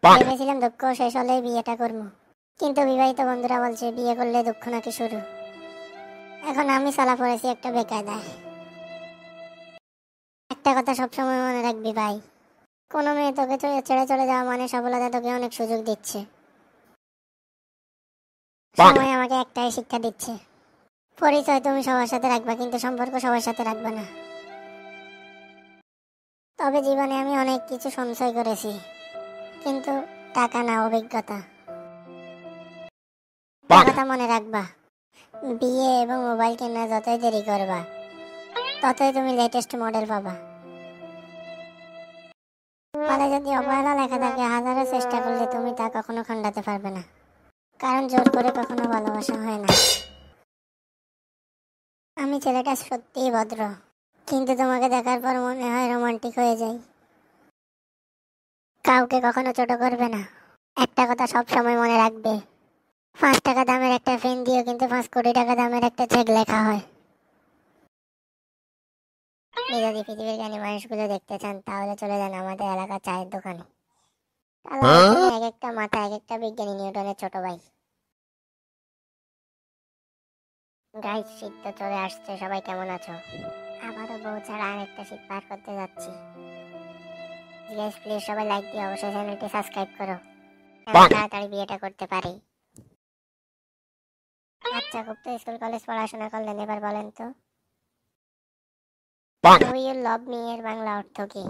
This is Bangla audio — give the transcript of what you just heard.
ভেবেছিলাম দুঃখ শেষ হলেই বিয়েটা করবো, কিন্তু বিবাহিত বন্ধুরা বলছে বিয়ে করলে দুঃখ নাকি শুরু। এখন আমি সালা পড়েছি একটা বেকায়দায়। একটা কথা সবসময় মনে রাখবি ভাই, কোনো মেয়ে তোকে ছেড়ে চলে যাওয়া মানে সফলতা তোকে অনেক সুযোগ দিচ্ছে। সময় আমাকে একটাই শিক্ষা দিচ্ছে, পরিচয় তুমি সবার সাথে রাখবা কিন্তু সম্পর্ক সবার সাথে রাখবা না। তবে জীবনে আমি অনেক কিছু সঞ্চয় করেছি, কিন্তু টাকা না, অভিজ্ঞতা। একটা কথা মনে রাখবা, বিয়ে এবং মোবাইল কেনা যতই দেরি করবা ততই তুমি লেটেস্ট মডেল পাবা। ফলে যদি অবহেলা লেখা থাকে, হাজারো চেষ্টা করলে তুমি তা কখনো খণ্ডাতে পারবে না, কারণ জোর করে কখনো ভালোবাসা হয় না। আমি ছেলেটা সত্যিই ভদ্র, কিন্তু তোমাকে দেখার পর মনে হয় রোমান্টিক হয়ে যাই। কাউকে কখনো ছোট করবে না, একটা কথা সব সময় মনে রাখবে, 5 টাকা দামের একটা পেন দিয়েও কিন্তু 5 কোটি টাকা দামের একটা চেক লেখা হয়। আপনি যদি পৃথিবীর জ্ঞানী মানুষগুলো দেখতে চান তাহলে চলে যান আমাদের এলাকার চায়ের দোকানে। এক একটা মাথা, এক একটা বিজ্ঞানী, নিউটনের ছোট ভাই। গাইস, শীত তো চলে আসছে, সবাই কেমন আছো? আবারও বউ ছাড়া আর একটা শীত পার করতে যাচ্ছি। গাইস প্লিজ সবাই লাইক দিয়ে অবশ্যই চ্যানেলটি সাবস্ক্রাইব করো, আমি তাড়াতাড়ি বিয়েটা করতে পারি। আচ্ছা, খুব তো স্কুল কলেজ পড়াশোনা করলেন, এবার বলেন তো ডু ইউ লাভ মি এর বাংলা অর্থ কি?